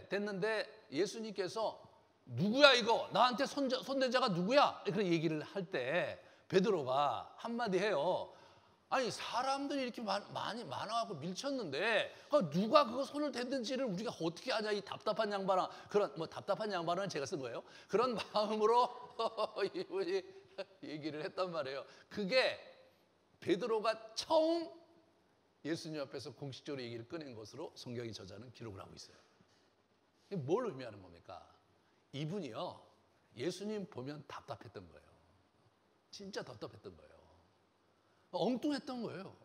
댔는데 예수님께서 누구야 이거? 나한테 손댄 자가 누구야? 그런 얘기를 할 때 베드로가 한마디 해요. 아니 사람들이 이렇게 많아갖고 밀쳤는데 누가 그거 손을 댔는지를 우리가 어떻게 아냐 이 답답한 양반아. 그런 뭐 답답한 양반은 제가 쓴 거예요. 그런 마음으로 이분이 얘기를 했단 말이에요. 그게 베드로가 처음 예수님 앞에서 공식적으로 얘기를 꺼낸 것으로 성경의 저자는 기록을 하고 있어요. 이게 뭘 의미하는 겁니까? 이분이요 예수님 보면 답답했던 거예요. 진짜 답답했던 거예요. 엉뚱했던 거예요.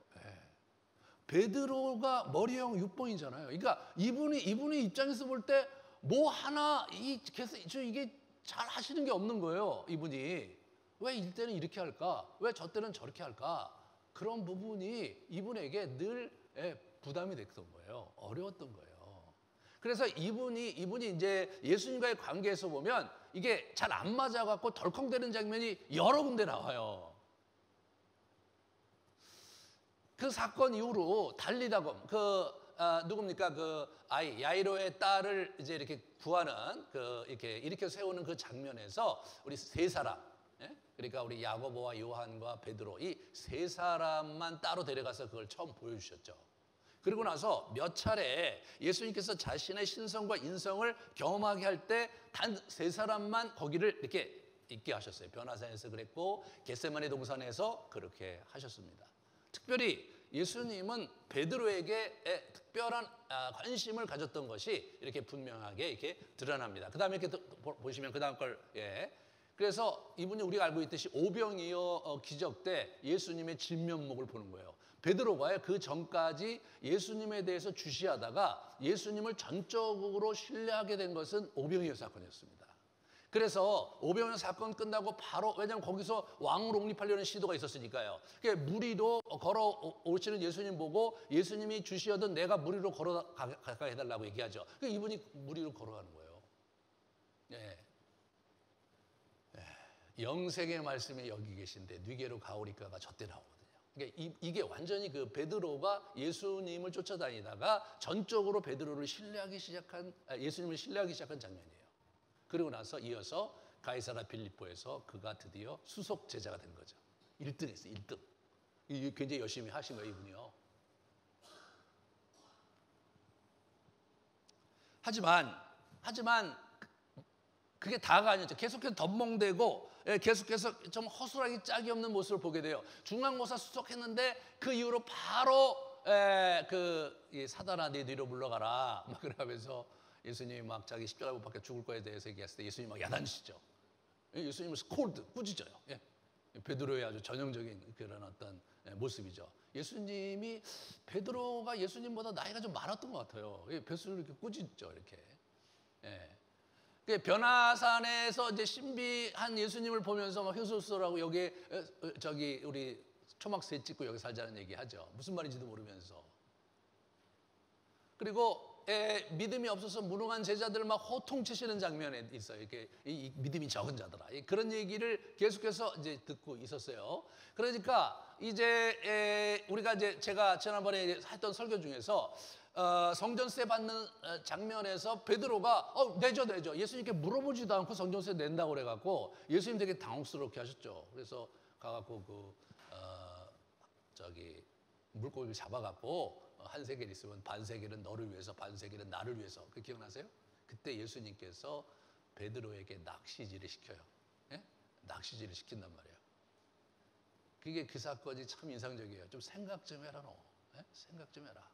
베드로가 머리형 6번이잖아요. 그러니까 이분의 입장에서 볼 때 뭐 하나 이게 잘 하시는 게 없는 거예요. 이분이 왜 이때는 이렇게 할까? 왜 저 때는 저렇게 할까? 그런 부분이 이분에게 늘 부담이 됐던 거예요. 어려웠던 거예요. 그래서 이분이 이제 예수님과의 관계에서 보면 이게 잘 안 맞아갖고 덜컹대는 장면이 여러 군데 나와요. 그 사건 이후로 달리다가 누굽니까 그 아이 야이로의 딸을 이제 이렇게 구하는 이렇게 일으켜 세우는 그 장면에서 우리 세 사람 그러니까 우리 야고보와 요한과 베드로 이 세 사람만 따로 데려가서 그걸 처음 보여주셨죠. 그리고 나서 몇 차례 예수님께서 자신의 신성과 인성을 경험하게 할 때 단 세 사람만 거기를 이렇게 있게 하셨어요. 변화산에서 그랬고 겟세마네 동산에서 그렇게 하셨습니다. 특별히 예수님은 베드로에게 특별한 관심을 가졌던 것이 이렇게 분명하게 이렇게 드러납니다. 그 다음에 이렇게 보시면 그 다음 걸, 예. 그래서 이분이 우리가 알고 있듯이 오병이어 기적 때 예수님의 진면목을 보는 거예요. 베드로가 그 전까지 예수님에 대해서 주시하다가 예수님을 전적으로 신뢰하게 된 것은 오병이어 사건이었습니다. 그래서 오병이어 사건 끝나고 바로, 왜냐하면 거기서 왕을 옹립하려는 시도가 있었으니까요. 무리로 걸어오시는 예수님 보고 예수님이 주시하던 내가 무리로 걸어가게 해달라고 얘기하죠. 이분이 무리로 걸어가는 거예요. 네. 영생의 말씀이 여기 계신데 뉘게로 가오리까가 저때 나오거든요. 그러니까 이게 완전히 그 베드로가 예수님을 쫓아다니다가 전적으로 베드로를 예수님을 신뢰하기 시작한 장면이에요. 그리고 나서 이어서 가이사라 빌립보에서 그가 드디어 수석 제자가 된 거죠. 1등 했어요. 1등. 굉장히 열심히 하신 거예요, 이분이요. 하지만 그게 다가 아니었죠. 계속해서 덤벙대고 계속해서 좀 허술하게 짝이 없는 모습을 보게 돼요. 중간고사 수석했는데 그 이후로 바로 사단아 내 뒤로 물러가라 막 그러면서 예수님이 막 자기 십자가 못 박혀 죽을 거에 대해서 얘기했을 때 예수님이 막 야단치죠. 예수님을 스콜드, 꾸짖어요. 예. 베드로의 아주 전형적인 그런 어떤 모습이죠. 예수님이 베드로가 예수님보다 나이가 좀 많았던 것 같아요. 베드로를 이렇게 꾸짖죠, 이렇게. 예. 변화산에서 이제 신비한 예수님을 보면서 막 효소소라고 여기에 저기 우리 초막새 찍고 여기 살자는 얘기하죠. 무슨 말인지도 모르면서. 그리고 믿음이 없어서 무능한 제자들 막 호통치시는 장면에 있어요. 이렇게 이 믿음이 적은 자들아. 그런 얘기를 계속해서 이제 듣고 있었어요. 그러니까 이제 우리가 이제 제가 지난번에 했던 설교 중에서 성전세 받는 장면에서 베드로가 내줘 예수님께 물어보지도 않고 성전세 낸다고 그래갖고 예수님 되게 당혹스럽게 하셨죠. 그래서 가갖고 물고기를 잡아갖고 한 세겔 있으면 반 세겔은 너를 위해서, 반 세겔은 나를 위해서. 그 기억나세요? 그때 예수님께서 베드로에게 낚시질을 시켜요. 예? 낚시질을 시킨단 말이에요. 그게 그 사건이 참 인상적이에요. 좀 생각 좀 해라 너. 예? 생각 좀 해라.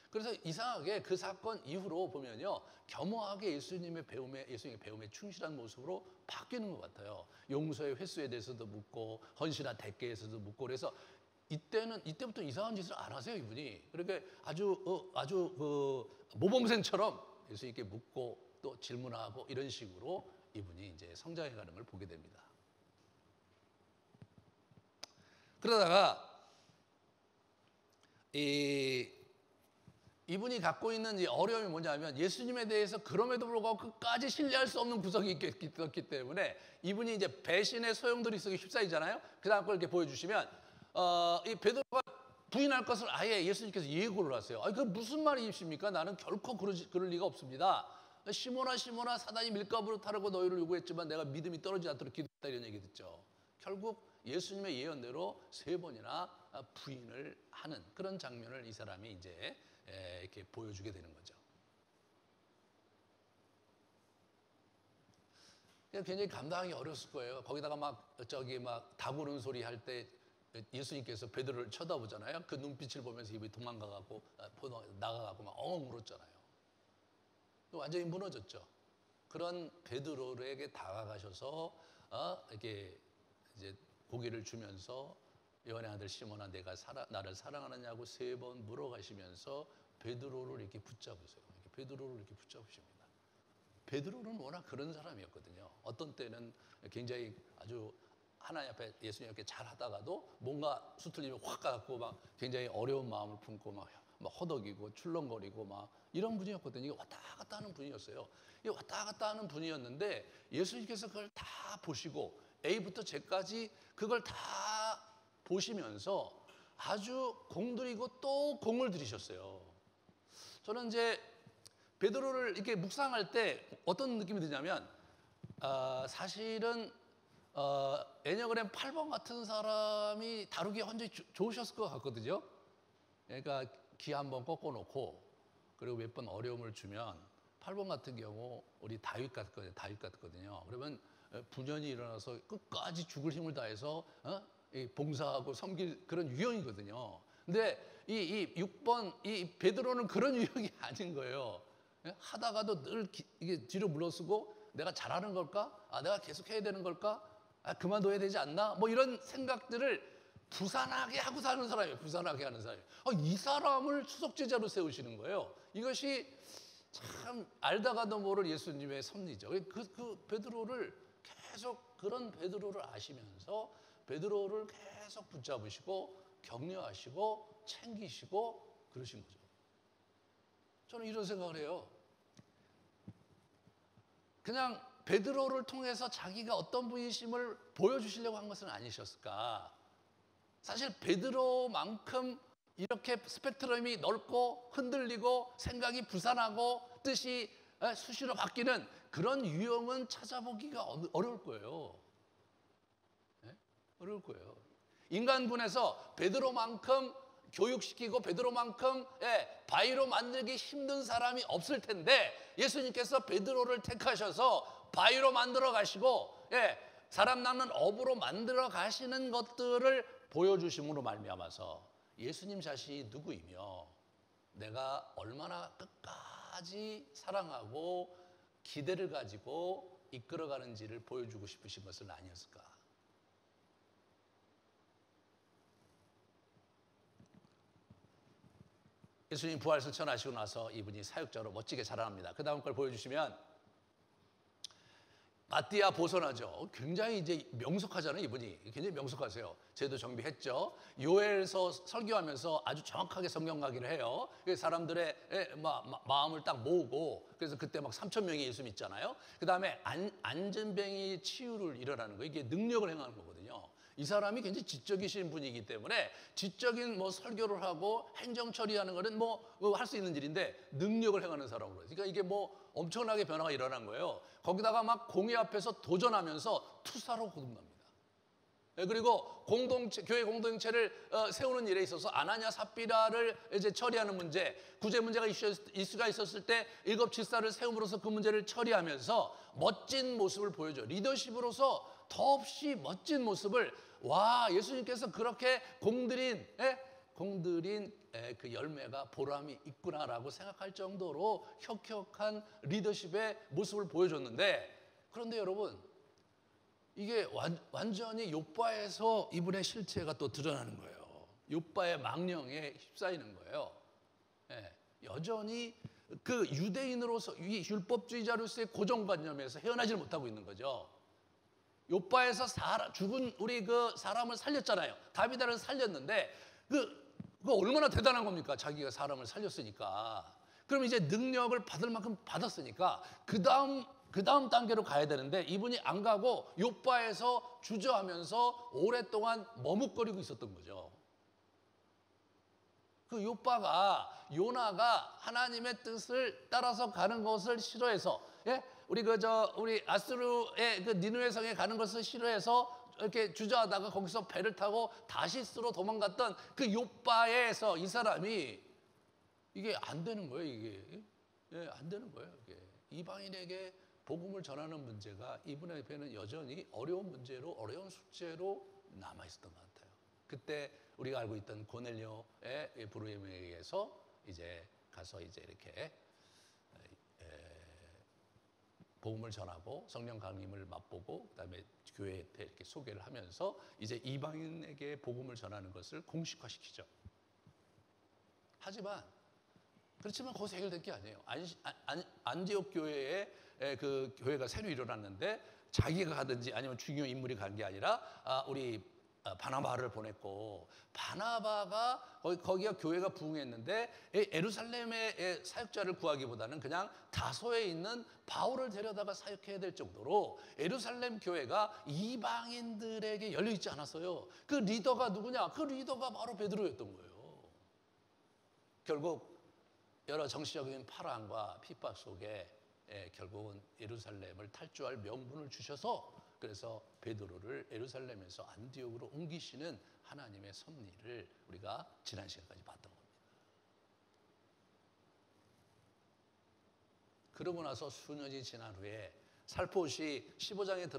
그래서 이상하게 그 사건 이후로 보면요, 겸허하게 예수님의 배움에 충실한 모습으로 바뀌는 것 같아요. 용서의 횟수에 대해서도 묻고 헌신한 대가에서도 묻고. 그래서 이때부터 이상한 짓을 안 하세요, 이분이. 그러니까 아주 모범생처럼 예수님께 묻고 또 질문하고 이런 식으로 이분이 이제 성장해가는 걸 보게 됩니다. 그러다가 이분이 갖고 있는 이 어려움이 뭐냐면 예수님에 대해서 그럼에도 불구하고 끝까지 신뢰할 수 없는 구석이 있었기 때문에 이분이 이제 배신의 소용돌이 쓰기 휩싸이잖아요. 그 다음 걸 이렇게 보여주시면 이 베드로가 부인할 것을 아예 예수님께서 예고를 하세요. 그 무슨 말이십니까? 나는 결코 그럴 리가 없습니다. 시몬아 사단이 밀가부로 타르고 너희를 요구했지만 내가 믿음이 떨어지지 않도록 기도했다, 이런 얘기 듣죠. 결국 예수님의 예언대로 3번이나 부인을 하는 그런 장면을 이 사람이 이제 이렇게 보여주게 되는 거죠. 굉장히 감당하기 어려웠을 거예요. 거기다가 막 다구는 소리 할 때 예수님께서 베드로를 쳐다보잖아요. 그 눈빛을 보면서 입이 도망가갖고 나가갖고 막 엉엉 울었잖아요. 완전히 무너졌죠. 그런 베드로에게 다가가셔서 이렇게 이제 고기를 주면서 요한의 아들 시몬아 내가 나를 사랑하느냐고 3번 물어가시면서 베드로를 이렇게 붙잡으세요. 베드로를 이렇게 붙잡으십니다. 베드로는 워낙 그런 사람이었거든요. 어떤 때는 굉장히 아주 하나님 앞에 예수님 앞에 잘 하다가도 뭔가 수틀리면 확 가갖고 막 굉장히 어려운 마음을 품고 막 허덕이고 출렁거리고 막 이런 분이었거든요. 이게 왔다 갔다 하는 분이었어요. 이게 왔다 갔다 하는 분이었는데 예수님께서 그걸 다 보시고 A부터 Z까지 그걸 다 보시면서 아주 공들이고 또 공을 들이셨어요. 저는 이제 베드로를 이렇게 묵상할 때 어떤 느낌이 드냐면 사실은 애니어그램 8번 같은 사람이 다루기 완전히 좋으셨을 것 같거든요. 그러니까 기 한번 꺾어놓고 그리고 몇 번 어려움을 주면 8번 같은 경우 우리 다윗 같거든요. 그러면 분연이 일어나서 끝까지 죽을 힘을 다해서 봉사하고 섬길 그런 유형이거든요. 근데 이 6번 이 베드로는 그런 유형이 아닌 거예요. 하다가도 늘 이게 뒤로 물러서고 내가 잘하는 걸까? 내가 계속 해야 되는 걸까? 그만둬야 되지 않나? 뭐 이런 생각들을 부산하게 하고 사는 사람이에요. 부산하게 하는 사람이에요. 이 사람을 수석제자로 세우시는 거예요. 이것이 참 알다가도 모를 예수님의 섭리죠. 그 베드로를 계속 그런 베드로를 아시면서 베드로를 계속 붙잡으시고 격려하시고 챙기시고 그러신 거죠. 저는 이런 생각을 해요. 그냥 베드로를 통해서 자기가 어떤 분이심을 보여주시려고 한 것은 아니셨을까? 사실 베드로만큼 이렇게 스펙트럼이 넓고 흔들리고 생각이 부산하고 뜻이 수시로 바뀌는 그런 유형은 찾아보기가 어려울 거예요. 네? 어려울 거예요. 인간군에서 베드로만큼 교육시키고 베드로만큼 바위로 만들기 힘든 사람이 없을 텐데 예수님께서 베드로를 택하셔서 바위로 만들어 가시고 사람 낚는 어부로 만들어 가시는 것들을 보여주심으로 말미암아서 예수님 자신이 누구이며 내가 얼마나 끝까지 사랑하고 기대를 가지고 이끌어가는지를 보여주고 싶으신 것은 아니었을까? 예수님 부활승천하시고 나서 이분이 사역자로 멋지게 자라납니다. 그 다음 걸 보여주시면 마띠아 보선하죠. 굉장히 이제 명석하잖아요. 이분이 굉장히 명석하세요. 제도 정비했죠. 요엘서 설교하면서 아주 정확하게 성경 강의를 해요. 사람들의 마음을 딱 모으고 그래서 그때 막 3,000명이 예수 믿잖아요. 그 다음에 안전뱅이 치유를 일어나는 거 이게 능력을 행하는 거거든요. 이 사람이 굉장히 지적이신 분이기 때문에 지적인 설교를 하고 행정 처리하는 거는 할 수 있는 일인데 능력을 행하는 사람으로. 그러니까 이게 엄청나게 변화가 일어난 거예요. 거기다가 막 공회 앞에서 도전하면서 투사로 거듭납니다. 그리고 교회 공동체를 세우는 일에 있어서 아나니아 삽비라를 이제 처리하는 문제, 구제 문제가 이슈가 있었을 때 일곱칠사를 세움으로써 그 문제를 처리하면서 멋진 모습을 보여줘. 리더십으로서 더없이 멋진 모습을 예수님께서 그렇게 공들인 그 열매가 보람이 있구나라고 생각할 정도로 혁혁한 리더십의 모습을 보여줬는데 그런데 여러분 이게 완전히 욥바에서 이분의 실체가 또 드러나는 거예요. 욥바의 망령에 휩싸이는 거예요. 여전히 그 유대인으로서 이 율법주의자로서의 고정관념에서 헤어나질 못하고 있는 거죠. 욥바에서 죽은 우리 그 사람을 살렸잖아요. 다비다를 살렸는데 그거 얼마나 대단한 겁니까? 자기가 사람을 살렸으니까. 그럼 이제 능력을 받을 만큼 받았으니까 그 다음 단계로 가야 되는데 이분이 안 가고 욥바에서 주저하면서 오랫동안 머뭇거리고 있었던 거죠. 그 욥바가 요나가 하나님의 뜻을 따라서 가는 것을 싫어해서 우리 아스루의 그 니느웨 성에 가는 것을 싫어해서 이렇게 주저하다가 거기서 배를 타고 다시스로 도망갔던 그 욥바에서 이 사람이 이게 안 되는 거예요. 이게 안 되는 거예요. 이게 이방인에게 복음을 전하는 문제가 이분의 배는 여전히 어려운 문제로 어려운 숙제로 남아 있었던 것 같아요. 그때 우리가 알고 있던 고넬료의 부르임에 의해서 이제 가서 이제 이렇게 복음을 전하고 성령 강림을 맛보고 그다음에 교회에 이렇게 소개를 하면서 이제 이방인에게 복음을 전하는 것을 공식화시키죠. 그렇지만 거기서 해결된 게 아니에요. 안디옥 교회에 그 교회가 새로 일어났는데 자기가 가든지 아니면 중요 인물이 간 게 아니라 우리 바나바를 보냈고 바나바가 거기가 교회가 부흥했는데 예루살렘의 사역자를 구하기보다는 그냥 다소에 있는 바울을 데려다가 사역해야 될 정도로 예루살렘 교회가 이방인들에게 열려 있지 않았어요. 그 리더가 누구냐? 그 리더가 바로 베드로였던 거예요. 결국 여러 정치적인 파랑과 핍박 속에 결국은 예루살렘을 탈주할 명분을 주셔서 그래서 베드로를 예루살렘에서 안디옥으로 옮기시는 하나님의 섭리를 우리가 지난 시간까지 봤던 겁니다. 그러고 나서 수년이 지난 후에 살포시 15장에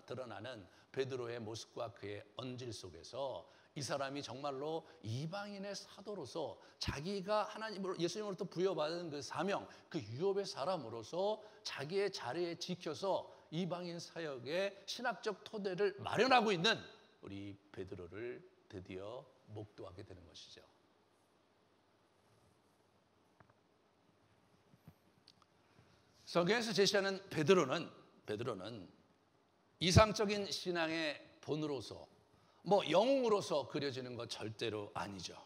드러나는 베드로의 모습과 그의 언질 속에서 이 사람이 정말로 이방인의 사도로서 자기가 하나님으로 예수님으로부터 부여받은 그 사명, 그 유업의 사람으로서 자기의 자리에 지켜서 이방인 사역의 신학적 토대를 마련하고 있는 우리 베드로를 드디어 목도하게 되는 것이죠. 성경에서 제시하는 베드로는 이상적인 신앙의 본으로서 영웅으로서 그려지는 것 절대로 아니죠.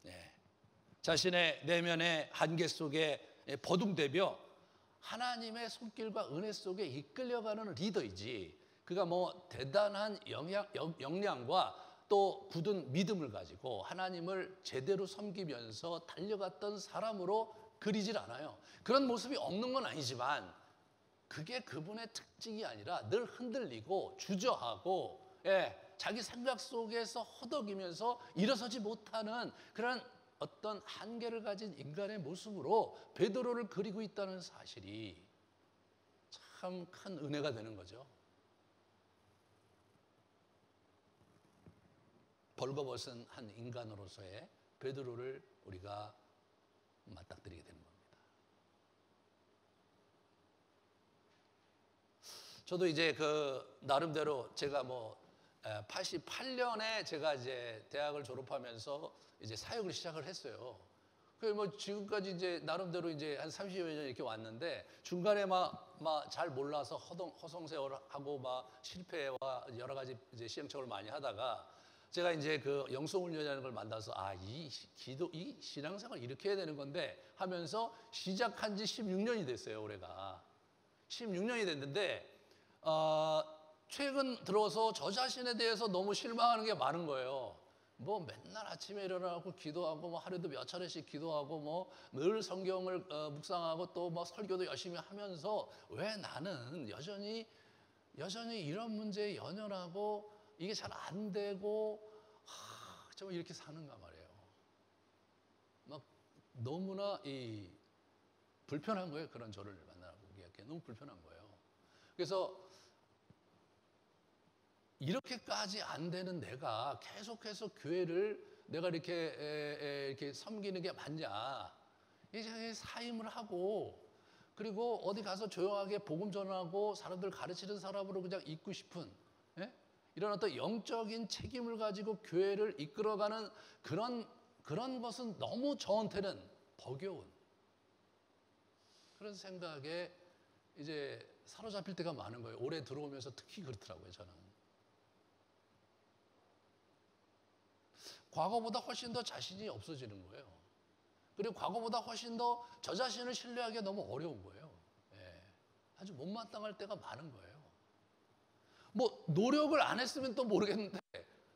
네. 자신의 내면의 한계 속에 버둥대며 하나님의 손길과 은혜 속에 이끌려가는 리더이지, 그가 대단한 역량과 또 굳은 믿음을 가지고 하나님을 제대로 섬기면서 달려갔던 사람으로 그리질 않아요. 그런 모습이 없는 건 아니지만 그게 그분의 특징이 아니라 늘 흔들리고 주저하고 자기 생각 속에서 허덕이면서 일어서지 못하는 그런 어떤 한계를 가진 인간의 모습으로 베드로를 그리고 있다는 사실이 참 큰 은혜가 되는 거죠. 벌거벗은 한 인간으로서의 베드로를 우리가 맞닥뜨리게 되는 겁니다. 저도 이제 나름대로 제가 88년에 제가 이제 대학을 졸업하면서 이제 사역을 시작을 했어요. 지금까지 이제 나름대로 이제 한 30여 년 이렇게 왔는데 중간에 잘 몰라서 허송세월을 하고 실패와 여러 가지 이제 시행착오를 많이 하다가 제가 이제 영성훈련이라는 걸 만나서 이 신앙생활 이렇게 해야 되는 건데 하면서 시작한 지 16년이 됐어요, 올해가. 16년이 됐는데 최근 들어서 저 자신에 대해서 너무 실망하는 게 많은 거예요. 맨날 아침에 일어나고 기도하고 하루에도 몇 차례씩 기도하고 늘 성경을 묵상하고 또 설교도 열심히 하면서 왜 나는 여전히 이런 문제에 연연하고 이게 잘 안 되고 정말 이렇게 사는가 말이에요. 너무나 불편한 거예요. 그런 저를 만나고 너무 불편한 거예요. 그래서 이렇게까지 안 되는 내가 계속해서 교회를 내가 이렇게 섬기는 게 맞냐? 이제 사임을 하고 그리고 어디 가서 조용하게 복음 전하고 사람들 가르치는 사람으로 그냥 있고 싶은 이런 어떤 영적인 책임을 가지고 교회를 이끌어가는 그런 것은 너무 저한테는 버거운 그런 생각에 이제 사로잡힐 때가 많은 거예요. 올해 들어오면서 특히 그렇더라고요, 저는. 과거보다 훨씬 더 자신이 없어지는 거예요. 그리고 과거보다 훨씬 더 저 자신을 신뢰하기가 너무 어려운 거예요. 아주 못마땅할 때가 많은 거예요. 노력을 안 했으면 또 모르겠는데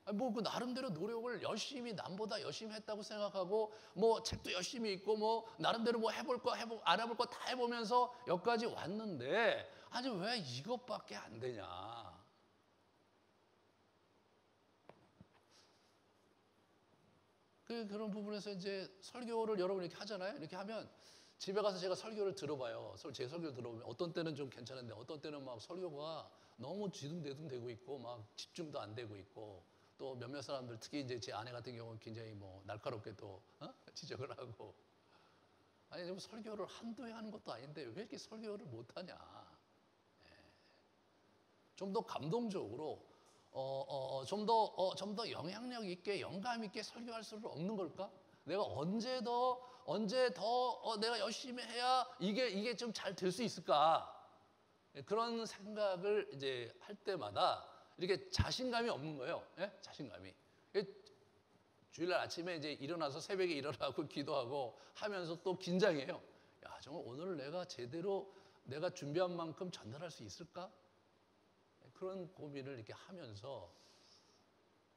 그 나름대로 노력을 열심히 남보다 열심히 했다고 생각하고 책도 열심히 읽고 나름대로 해볼 거 안 해볼 거 다 해보면서 여기까지 왔는데 아니 왜 이것밖에 안 되냐? 그런 부분에서 이제 설교를 여러분 이렇게 하잖아요. 이렇게 하면 집에 가서 제가 설교를 들어봐요. 제 설교를 들어보면 어떤 때는 좀 괜찮은데 어떤 때는 설교가 너무 뒤뚱대뚱 되고 있고 집중도 안 되고 있고 또 몇몇 사람들 특히 이제 제 아내 같은 경우는 굉장히 날카롭게 또 지적을 하고 아니 설교를 한두 해 하는 것도 아닌데 왜 이렇게 설교를 못하냐? 좀 더 감동적으로 좀 더 영향력 있게 영감 있게 설교할 수 없는 걸까? 내가 언제 더 내가 열심히 해야 이게 좀 잘 될 수 있을까? 그런 생각을 이제 할 때마다 이렇게 자신감이 없는 거예요. 자신감이. 주일날 아침에 이제 일어나서 새벽에 일어나고 기도하고 하면서 또 긴장해요. 야, 정말 오늘 내가 제대로 내가 준비한 만큼 전달할 수 있을까? 그런 고민을 이렇게 하면서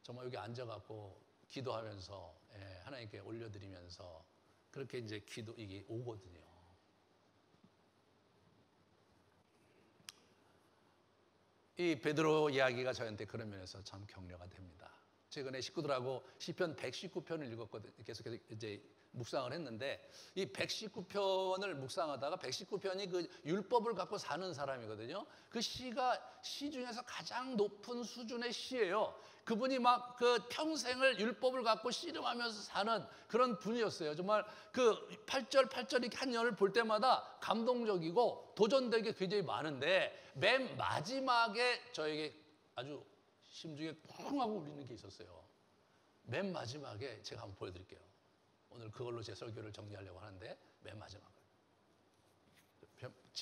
정말 여기 앉아갖고 기도하면서 하나님께 올려드리면서 그렇게 이제 이게 오거든요. 이 베드로 이야기가 저한테 그런 면에서 참 격려가 됩니다. 최근에 식구들하고 시편 119편을 읽었거든요. 계속해서 이제 묵상을 했는데 이 119편을 묵상하다가 119편이 그 율법을 갖고 사는 사람이거든요. 그 시가 시 중에서 가장 높은 수준의 시예요. 그분이 막 그 평생을 율법을 갖고 씨름하면서 사는 그런 분이었어요. 정말 그 8절 이렇게 한 연을 볼 때마다 감동적이고 도전되게 굉장히 많은데 맨 마지막에 저에게 아주 심중에 쿵 하고 울리는 게 있었어요. 맨 마지막에 제가 한번 보여드릴게요. 오늘 그걸로 제 설교를 정리하려고 하는데 맨 마지막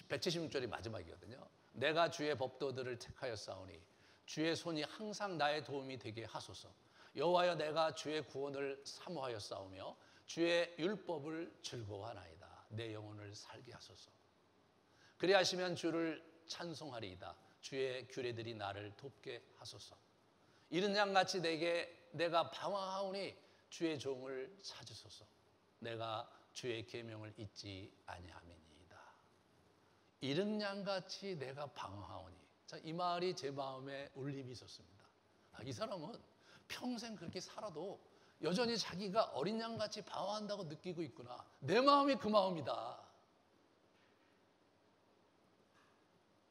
176절이 마지막이거든요. 내가 주의 법도들을 택하였사오니 주의 손이 항상 나의 도움이 되게 하소서. 여호와여 내가 주의 구원을 사모하였사오며 주의 율법을 즐거워하나이다. 내 영혼을 살게 하소서. 그리하시면 주를 찬송하리이다. 주의 규례들이 나를 돕게 하소서. 이른 양같이 내가 방황하오니 주의 종을 찾으소서. 내가 주의 계명을 잊지 아니함이니이다. 이른 양같이 내가 방황하오니. 자, 이 말이 제 마음에 울림이 있었습니다. 이 사람은 평생 그렇게 살아도 여전히 자기가 어린 양같이 방황한다고 느끼고 있구나. 내 마음이 그 마음이다.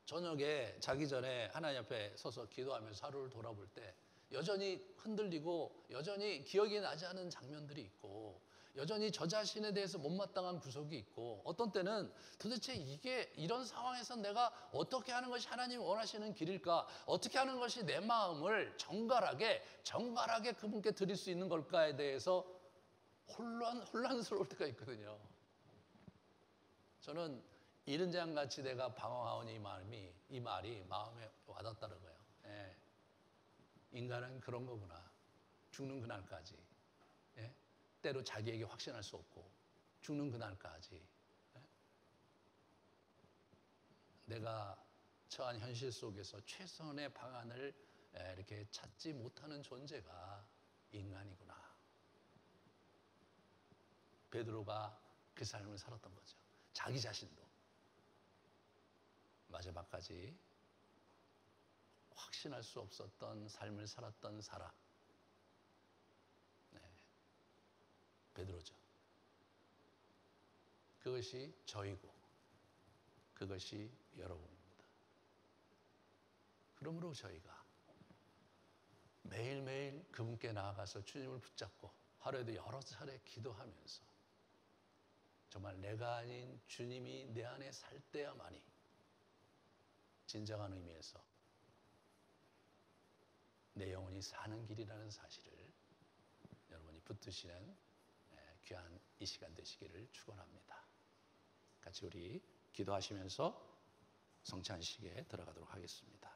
저녁에 자기 전에 하나님 앞에 서서 기도하면서 하루를 돌아볼 때 여전히 흔들리고 여전히 기억이 나지 않은 장면들이 있고 여전히 저 자신에 대해서 못마땅한 구석이 있고 어떤 때는 도대체 이게 이런 상황에서 내가 어떻게 하는 것이 하나님이 원하시는 길일까? 어떻게 하는 것이 내 마음을 정갈하게 그분께 드릴 수 있는 걸까에 대해서 혼란스러울 때가 있거든요. 저는 이른 장같이 내가 방황하오니 이 말이 마음에 와닿다는 거예요. 예. 인간은 그런 거구나. 죽는 그날까지. 예? 때로 자기에게 확신할 수 없고 죽는 그날까지. 예? 내가 처한 현실 속에서 최선의 방안을 이렇게 찾지 못하는 존재가 인간이구나. 베드로가 그 삶을 살았던 거죠. 자기 자신도 마지막까지 확신할 수 없었던 삶을 살았던 사람. 네, 베드로죠. 그것이 저이고 그것이 여러분입니다. 그러므로 저희가 매일매일 그분께 나아가서 주님을 붙잡고 하루에도 여러 차례 기도하면서 정말 내가 아닌 주님이 내 안에 살 때야만이 진정한 의미에서 내 영혼이 사는 길이라는 사실을 여러분이 붙드시는 귀한 이 시간 되시기를 축원합니다. 같이 우리 기도하시면서 성찬식에 들어가도록 하겠습니다.